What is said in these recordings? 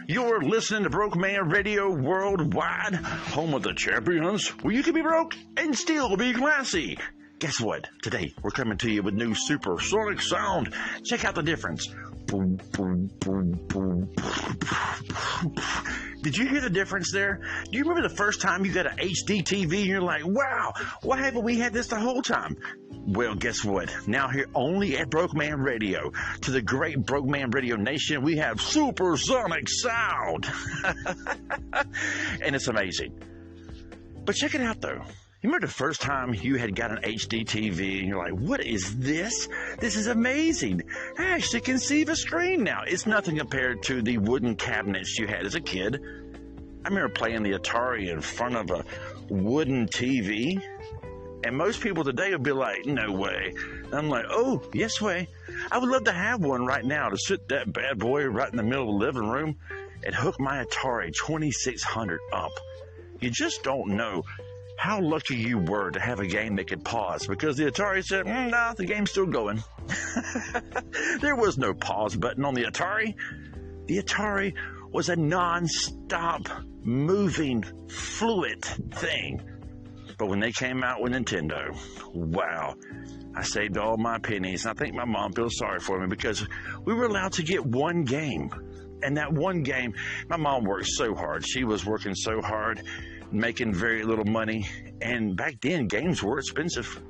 You're listening to Brokeman Radio Worldwide, home of the champions, where you can be broke and still be classy. Guess what? Today, we're coming to you with new supersonic sound. Check out the difference. Boom, boom, boom, boom. Did you hear the difference there? Do you remember the first time you got an HD TV and you're like, wow, why haven't we had this the whole time? Well, guess what? Now here only at Brokeman Radio, to the great Brokeman Radio Nation, we have supersonic sound. And it's amazing. But check it out, though. You remember the first time you had got an HD TV and you're like, what is this? This is amazing. I actually can see the screen now. It's nothing compared to the wooden cabinets you had as a kid. I remember playing the Atari in front of a wooden TV. And most people today would be like, no way. And I'm like, oh, yes way. I would love to have one right now to sit that bad boy right in the middle of the living room and hook my Atari 2600 up. You just don't know how lucky you were to have a game that could pause, because the Atari said, no, the game's still going. There was no pause button on the Atari. The Atari was a non-stop moving fluid thing. But when they came out with Nintendo, wow, I saved all my pennies. And I think my mom feels sorry for me because we were allowed to get one game. And that one game, my mom worked so hard. She was working so hard, making very little money. And back then, games were expensive.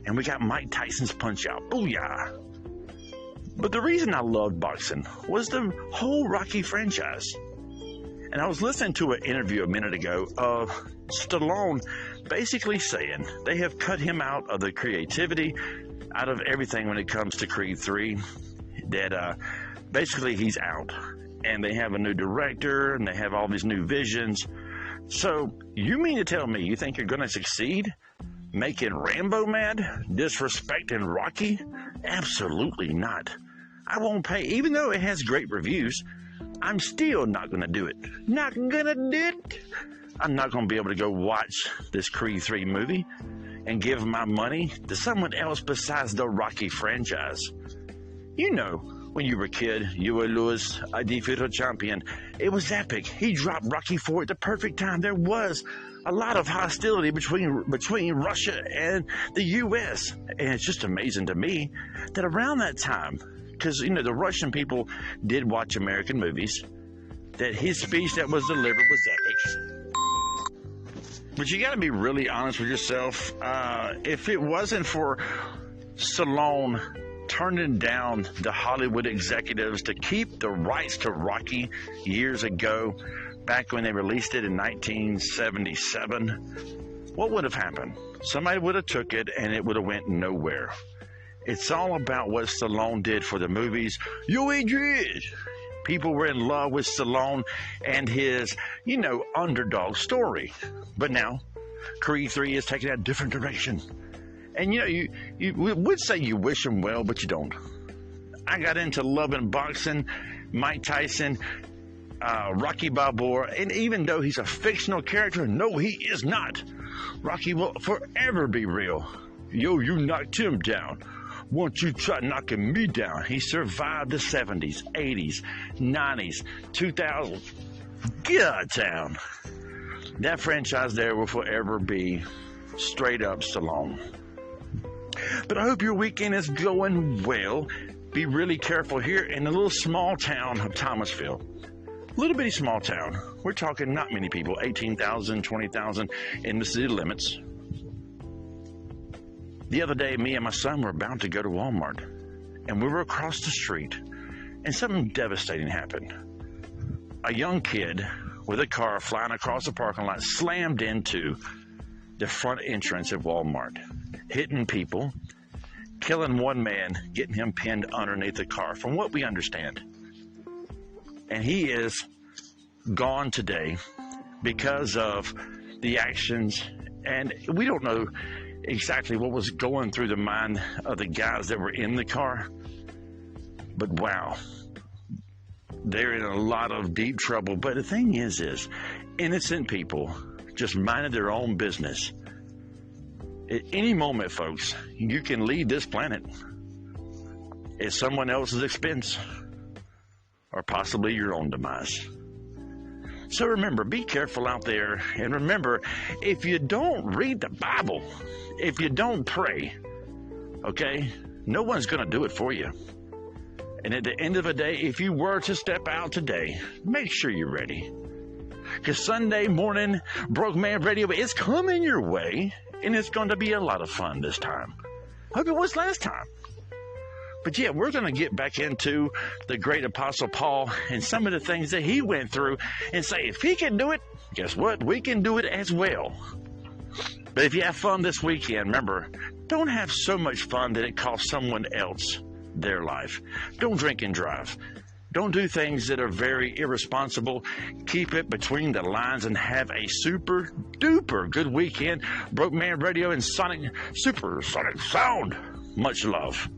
And we got Mike Tyson's Punch-Out. Booyah! But the reason I loved boxing was the whole Rocky franchise. And I was listening to an interview a minute ago of Stallone basically saying they have cut him out of the creativity, out of everything when it comes to Creed 3, that basically he's out. And they have a new director, and they have all these new visions. So, you mean to tell me you think you're going to succeed making Rambo mad? Disrespecting Rocky? Absolutely not. I won't pay, even though it has great reviews, I'm still not going to do it. Not going to do it. I'm not going to be able to go watch this Creed 3 movie and give my money to someone else besides the Rocky franchise. You know, when you were a kid, you were Louis, the future champion. It was epic. He dropped Rocky 4 at the perfect time. There was a lot of hostility between Russia and the U.S. And it's just amazing to me that around that time, because, you know, the Russian people did watch American movies, that his speech that was delivered was epic. But you got to be really honest with yourself. If it wasn't for Stallone turning down the Hollywood executives to keep the rights to Rocky years ago, back when they released it in 1977, what would have happened? Somebody would have took it and it would have went nowhere. It's all about what Stallone did for the movies. You Adrian! People were in love with Stallone and his, you know, underdog story. But now, Creed 3 is taking a different direction. And, you know, you would say you wish him well, but you don't. I got into loving boxing, Mike Tyson, Rocky Balboa, and even though he's a fictional character, no, he is not. Rocky will forever be real. Yo, you knocked him down. Won't you try knocking me down? He survived the 70s, 80s, 90s, 2000s. Get out of town. That franchise there will forever be straight up Stallone. But I hope your weekend is going well. Be really careful here in the little small town of Thomasville. Little bitty small town. We're talking not many people, 18,000, 20,000 in the city limits. The other day, me and my son were about to go to Walmart, and we were across the street, and something devastating happened. A young kid with a car flying across the parking lot slammed into the front entrance of Walmart, hitting people, killing one man, getting him pinned underneath the car, from what we understand. And he is gone today because of the actions, and we don't know exactly what was going through the mind of the guys that were in the car. But wow, they're in a lot of deep trouble. But the thing is innocent people just minded their own business. At any moment, folks, you can leave this planet at someone else's expense or possibly your own demise. So remember, be careful out there. And remember, if you don't read the Bible, if you don't pray, okay, no one's going to do it for you. And at the end of the day, if you were to step out today, make sure you're ready. Because Sunday morning, Brokeman Radio is coming your way, and it's going to be a lot of fun this time. Hope it was last time. But yeah, we're going to get back into the great Apostle Paul and some of the things that he went through and say, if he can do it, guess what? We can do it as well. But if you have fun this weekend, remember, don't have so much fun that it costs someone else their life. Don't drink and drive. Don't do things that are very irresponsible. Keep it between the lines and have a super duper good weekend. Brokeman Radio and Supersonic Sound. Much love.